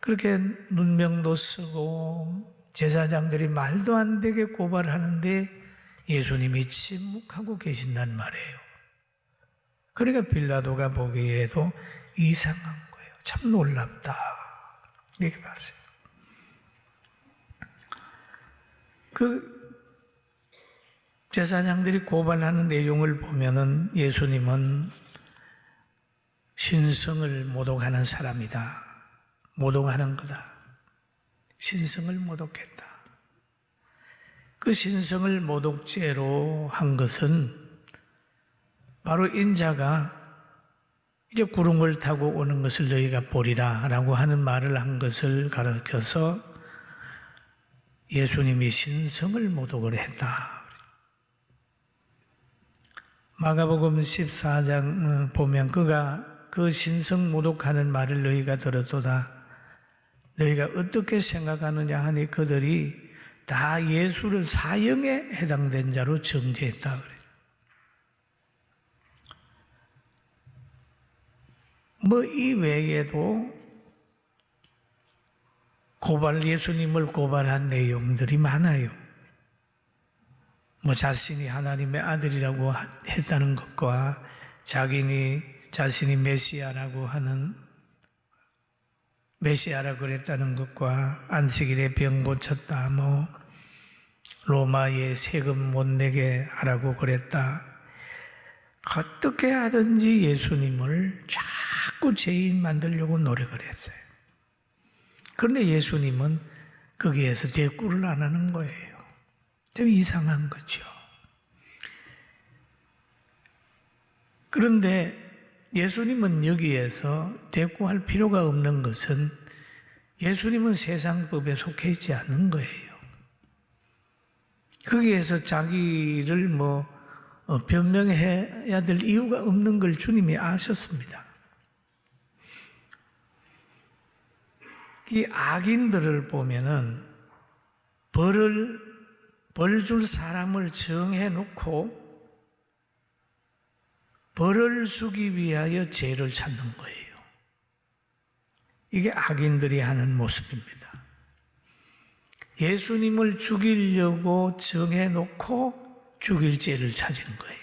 그렇게 눈명도 쓰고 제사장들이 말도 안 되게 고발하는데 예수님이 침묵하고 계신단 말이에요. 그러니까 빌라도가 보기에도 이상한 거예요. 참 놀랍다. 이렇게 말해요. 그 제사장들이 고발하는 내용을 보면은 예수님은 신성을 모독하는 사람이다. 모독하는 거다. 신성을 모독했다. 그 신성을 모독죄로 한 것은 바로 인자가 이제 구름을 타고 오는 것을 너희가 보리라 라고 하는 말을 한 것을 가르쳐서 예수님이 신성을 모독을 했다. 마가복음 14장 보면 그가 그 신성 모독하는 말을 너희가 들었도다. 너희가 어떻게 생각하느냐 하니 그들이 다 예수를 사형에 해당된 자로 정죄했다. 뭐 이 외에도 예수님을 고발한 내용들이 많아요. 뭐 자신이 하나님의 아들이라고 했다는 것과 자신이 메시아라고 그랬다는 것과 안식일에 병 고쳤다, 뭐 로마에 세금 못 내게 하라고 그랬다. 어떻게 하든지 예수님을 자꾸 죄인 만들려고 노력을 했어요. 그런데 예수님은 거기에서 대꾸를 안 하는 거예요. 좀 이상한 거죠. 그런데 예수님은 여기에서 대꾸할 필요가 없는 것은 예수님은 세상법에 속해 있지 않는 거예요. 거기에서 자기를 변명해야 될 이유가 없는 걸 주님이 아셨습니다. 이 악인들을 보면은 벌 줄 사람을 정해놓고 벌을 주기 위하여 죄를 찾는 거예요. 이게 악인들이 하는 모습입니다. 예수님을 죽이려고 정해놓고 죽일 죄를 찾은 거예요.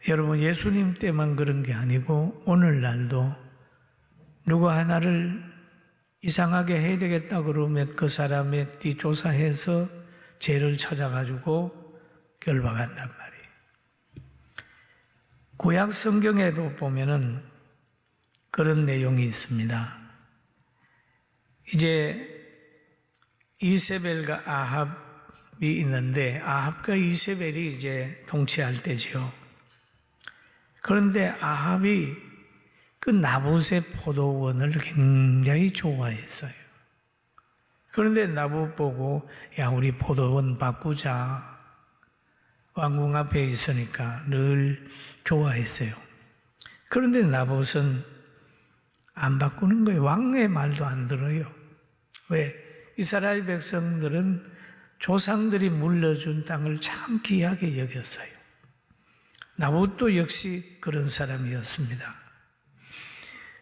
여러분, 예수님 때만 그런 게 아니고 오늘날도 누구 하나를 이상하게 해야 되겠다 그러면 그 사람의 뒤조사해서 죄를 찾아가지고 결박한단 말이에요. 구약 성경에도 보면은 그런 내용이 있습니다. 이제 이세벨과 아합이 있는데 아합과 이세벨이 이제 통치할 때죠. 그런데 아합이 그 나봇의 포도원을 굉장히 좋아했어요. 그런데 나봇 보고 야, 우리 포도원 바꾸자. 왕궁 앞에 있으니까 늘 좋아했어요. 그런데 나봇은 안 바꾸는 거예요. 왕의 말도 안 들어요. 왜? 이스라엘 백성들은 조상들이 물려준 땅을 참 귀하게 여겼어요. 나봇도 역시 그런 사람이었습니다.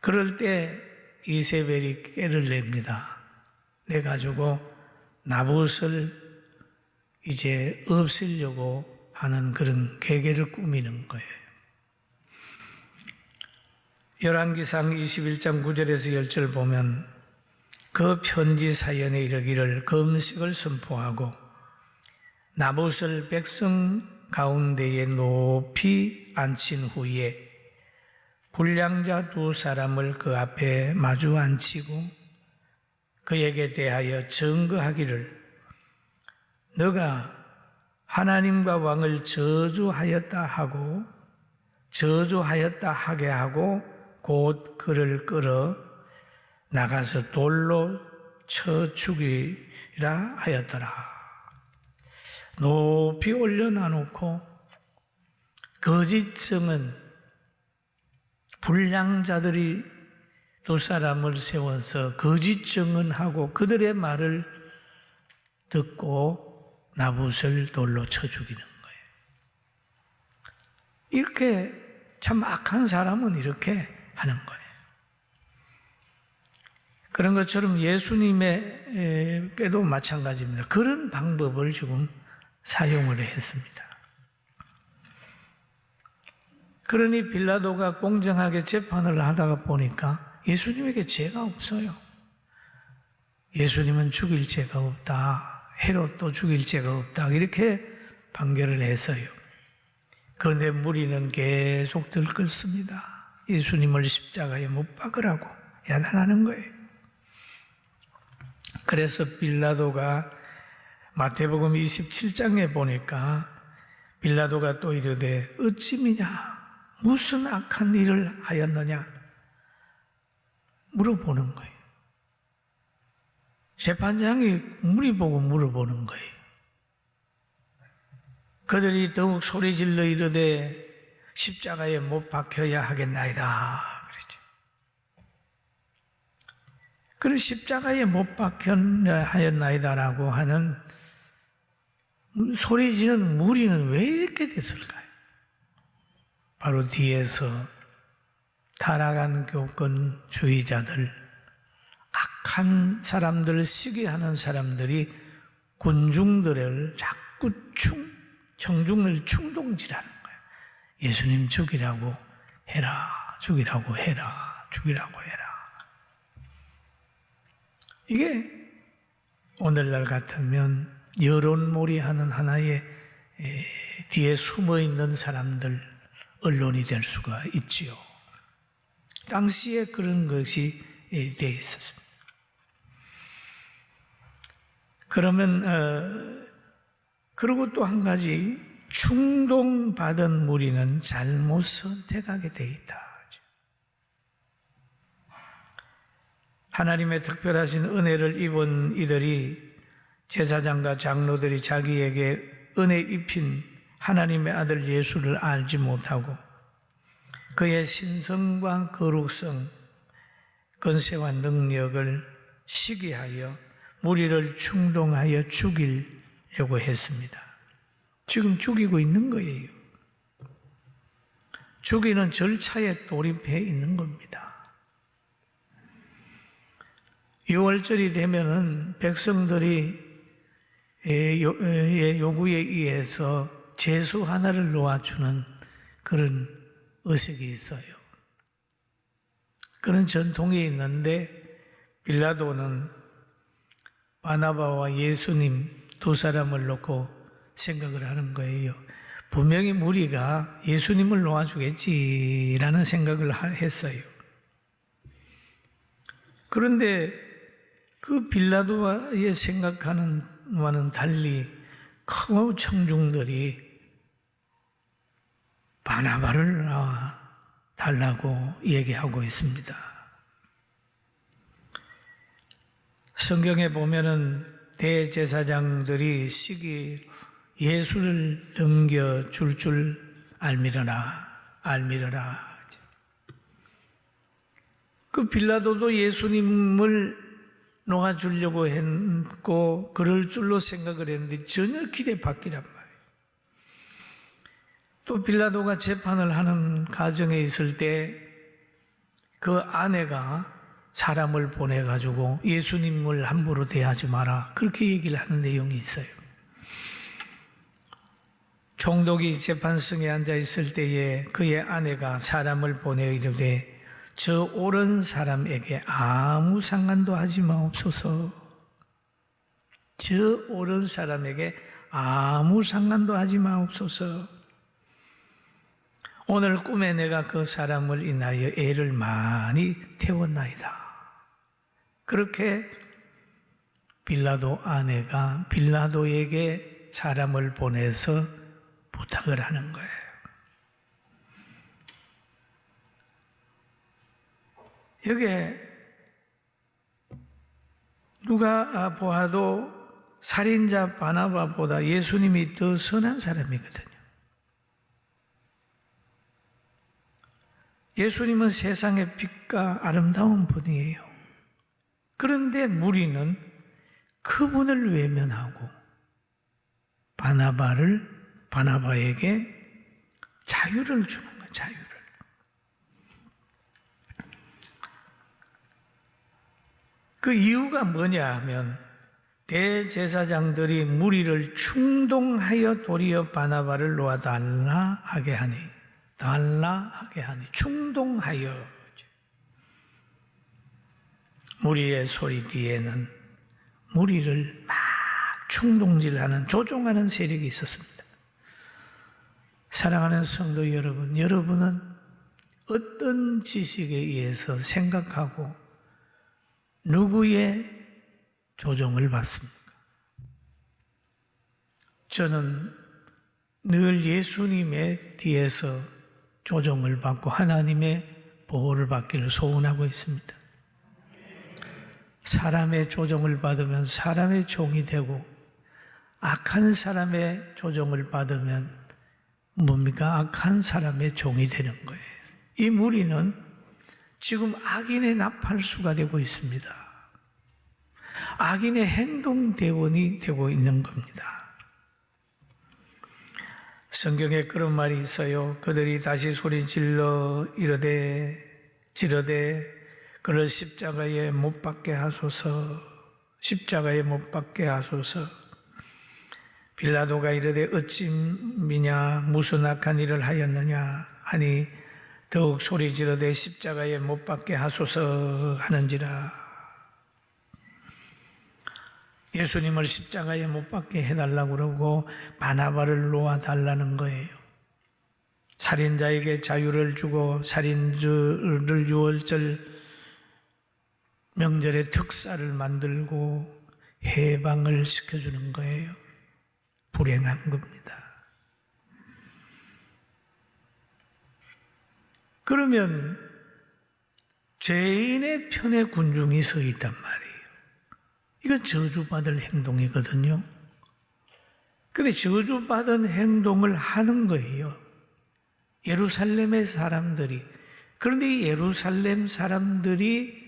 그럴 때 이세벨이 꾀를 냅니다. 내가지고 나봇을 이제 없애려고 하는 그런 계계를 꾸미는 거예요. 열왕기상 21장 9절에서 10절 보면 그 편지 사연에 이르기를 금식을 선포하고 나봇을 백성 가운데에 높이 앉힌 후에 불량자 두 사람을 그 앞에 마주 앉히고 그에게 대하여 증거하기를 너가 하나님과 왕을 저주하였다 하게 하고 곧 그를 끌어 나가서 돌로 쳐 죽이라 하였더라. 높이 올려놔놓고 거짓 증언, 불량자들이 두 사람을 세워서 거짓 증언하고 그들의 말을 듣고 나봇을 돌로 쳐 죽이는 거예요. 이렇게 참 악한 사람은 이렇게 하는 거예요. 그런 것처럼 예수님에게도 마찬가지입니다. 그런 방법을 지금 사용을 했습니다. 그러니 빌라도가 공정하게 재판을 하다가 보니까 예수님에게 죄가 없어요. 예수님은 죽일 죄가 없다. 헤롯도 죽일 죄가 없다. 이렇게 판결을 했어요. 그런데 무리는 계속 들끓습니다. 예수님을 십자가에 못 박으라고 야단하는 거예요. 그래서 빌라도가 마태복음 27장에 보니까 빌라도가 또 이르되 어찌 미냐 무슨 악한 일을 하였느냐 물어보는 거예요. 재판장이 무리 보고 물어보는 거예요. 그들이 더욱 소리질러 이르되 십자가에 못 박혀야 하겠나이다 그랬죠. 그런 십자가에 못 박혀야 하였나이다라고 하는 소리지는 무리는 왜 이렇게 됐을까요? 바로 뒤에서 타락한 교권주의자들, 악한 사람들, 시기하는 사람들이 군중들을 자꾸 청중을 충동질하는 거예요. 예수님 죽이라고 해라, 죽이라고 해라, 죽이라고 해라. 이게 오늘날 같으면 여론몰이하는 하나의 뒤에 숨어있는 사람들, 언론이 될 수가 있지요. 당시에 그런 것이 되어 있었습니다. 그러면 그리고 또 한 가지 충동받은 무리는 잘못 선택하게 되어 있다. 하나님의 특별하신 은혜를 입은 이들이 제사장과 장로들이 자기에게 은혜 입힌 하나님의 아들 예수를 알지 못하고 그의 신성과 거룩성, 권세와 능력을 시기하여 무리를 충동하여 죽이려고 했습니다. 지금 죽이고 있는 거예요. 죽이는 절차에 돌입해 있는 겁니다. 6월절이 되면은 백성들이 요구에 의해서 제수 하나를 놓아주는 그런 의식이 있어요. 그런 전통이 있는데 빌라도는 바나바와 예수님 두 사람을 놓고 생각을 하는 거예요. 분명히 무리가 예수님을 놓아주겠지라는 생각을 했어요. 그런데 그 빌라도의 생각하는 와는 달리 큰 청중들이 바나바를 달라고 얘기하고 있습니다. 성경에 보면은 대제사장들이 예수를 넘겨줄 줄 알미러라. 그 빌라도도 예수님을 놓아주려고 했고 그럴 줄로 생각을 했는데 전혀 기대 밖이란 말이에요. 또 빌라도가 재판을 하는 가정에 있을 때 그 아내가 사람을 보내가지고 예수님을 함부로 대하지 마라 그렇게 얘기를 하는 내용이 있어요. 총독이 재판석에 앉아 있을 때에 그의 아내가 사람을 보내 이르되 저 옳은 사람에게 아무 상관도 하지 마옵소서. 저 옳은 사람에게 아무 상관도 하지 마옵소서. 오늘 꿈에 내가 그 사람을 인하여 애를 많이 태웠나이다. 그렇게 빌라도 아내가 빌라도에게 사람을 보내서 부탁을 하는 거예요. 여기에 누가 보아도 살인자 바나바보다 예수님이 더 선한 사람이거든요. 예수님은 세상의 빛과 아름다운 분이에요. 그런데 무리는 그분을 외면하고 바나바에게 자유를 주는 거예요. 자유를. 그 이유가 뭐냐 하면 대제사장들이 무리를 충동하여 도리어 바나바를 놓아달라 하게 하니, 충동하여. 무리의 소리 뒤에는 무리를 막 충동질하는, 조종하는 세력이 있었습니다. 사랑하는 성도 여러분, 여러분은 어떤 지식에 의해서 생각하고 누구의 조종을 받습니까? 저는 늘 예수님의 뒤에서 조종을 받고 하나님의 보호를 받기를 소원하고 있습니다. 사람의 조종을 받으면 사람의 종이 되고, 악한 사람의 조종을 받으면 뭡니까? 악한 사람의 종이 되는 거예요. 이 무리는 지금 악인의 나팔수가 되고 있습니다. 악인의 행동대원이 되고 있는 겁니다. 성경에 그런 말이 있어요. 그들이 다시 소리질러 지르되 그를 십자가에 못 박게 하소서, 십자가에 못 박게 하소서. 빌라도가 이르되 어찌 미냐, 무슨 악한 일을 하였느냐 하니 더욱 소리 지르되 십자가에 못 박게 하소서 하는지라. 예수님을 십자가에 못 박게 해달라고 그러고 바나바를 놓아달라는 거예요. 살인자에게 자유를 주고 살인주를 6월절 명절에 특사를 만들고 해방을 시켜주는 거예요. 불행한 겁니다. 그러면 죄인의 편에 군중이 서 있단 말이에요. 이건 저주받을 행동이거든요. 그런데 저주받은 행동을 하는 거예요. 예루살렘의 사람들이. 그런데 이 예루살렘 사람들이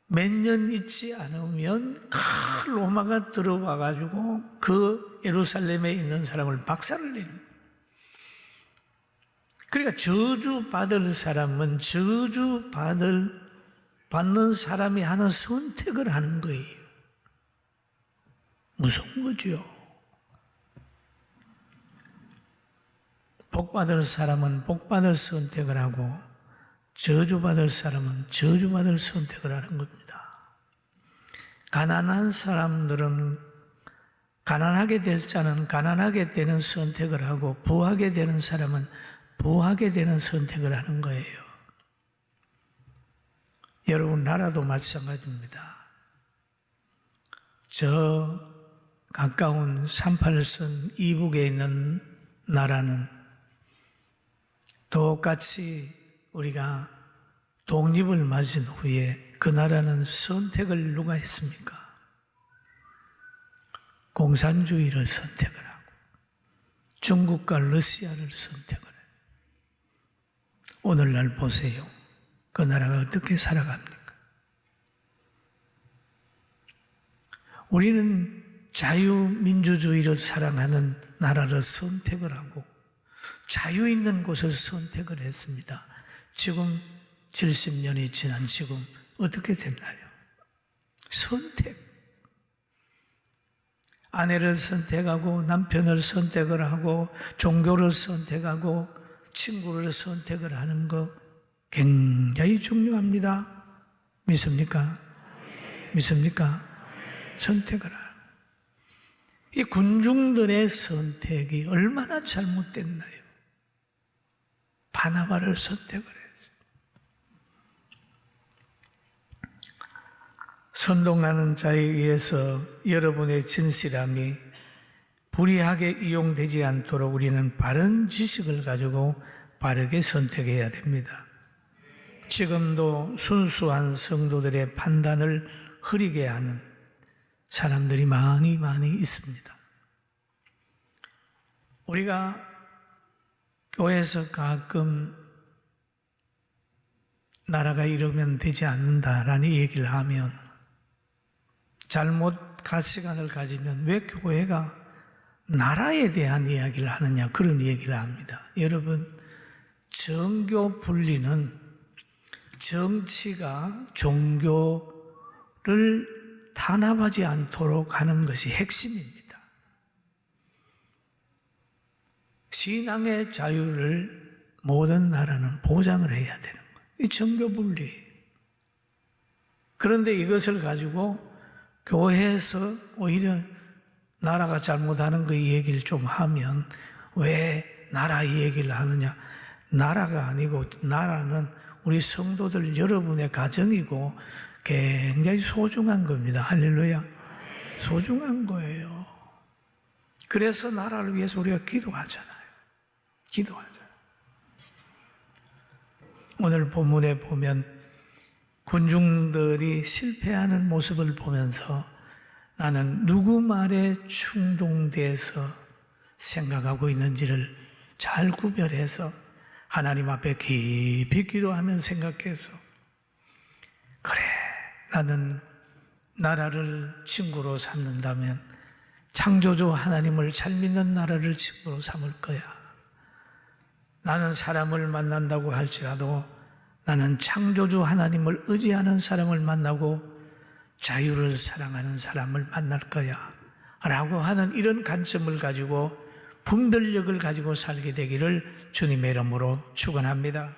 몇 년 있지 않으면 큰 로마가 들어와 가지고 그 예루살렘에 있는 사람을 박살을 내는 거예요. 그러니까 저주받을 사람은 받는 사람이 하는 선택을 하는 거예요. 무서운 거죠. 복받을 사람은 복받을 선택을 하고 저주받을 사람은 저주받을 선택을 하는 겁니다. 가난한 사람들은 가난하게 될 자는 가난하게 되는 선택을 하고 부하게 되는 사람은 부하게 되는 선택을 하는 거예요. 여러분 나라도 마찬가지입니다. 저 가까운 38선 이북에 있는 나라는 똑같이 우리가 독립을 맞은 후에 그 나라는 선택을 누가 했습니까? 공산주의를 선택을 하고 중국과 러시아를 선택을 해요. 오늘날 보세요. 그 나라가 어떻게 살아갑니까? 우리는 자유민주주의를 사랑하는 나라를 선택을 하고 자유 있는 곳을 선택을 했습니다. 지금 70년이 지난 지금 어떻게 됐나요? 선택. 아내를 선택하고 남편을 선택을 하고 종교를 선택하고 친구를 선택을 하는 거 굉장히 중요합니다. 믿습니까? 믿습니까? 선택을 하고. 이 군중들의 선택이 얼마나 잘못됐나요? 바나바를 선택을 해요. 선동하는 자에 의해서 여러분의 진실함이 불의하게 이용되지 않도록 우리는 바른 지식을 가지고 바르게 선택해야 됩니다. 지금도 순수한 성도들의 판단을 흐리게 하는 사람들이 많이 있습니다. 우리가 교회에서 가끔 나라가 이러면 되지 않는다라는 얘기를 하면 잘못 가치관을 가지면 왜 교회가 나라에 대한 이야기를 하느냐 그런 얘기를 합니다. 여러분 정교 분리는 정치가 종교 탄압하지 않도록 하는 것이 핵심입니다. 신앙의 자유를 모든 나라는 보장을 해야 되는 거예요. 이 정교분리. 그런데 이것을 가지고 교회에서 오히려 나라가 잘못하는 그 얘기를 좀 하면 왜 나라 이 얘기를 하느냐. 나라가 아니고 나라는 우리 성도들 여러분의 가정이고 굉장히 소중한 겁니다. 할렐루야. 소중한 거예요. 그래서 나라를 위해서 우리가 기도하잖아요. 기도하잖아요. 오늘 본문에 보면 군중들이 실패하는 모습을 보면서 나는 누구 말에 충동돼서 생각하고 있는지를 잘 구별해서 하나님 앞에 깊이 기도하면 생각해서 그래 나는 나라를 친구로 삼는다면 창조주 하나님을 잘 믿는 나라를 친구로 삼을 거야. 나는 사람을 만난다고 할지라도 나는 창조주 하나님을 의지하는 사람을 만나고 자유를 사랑하는 사람을 만날 거야 라고 하는 이런 관점을 가지고 분별력을 가지고 살게 되기를 주님의 이름으로 축원합니다.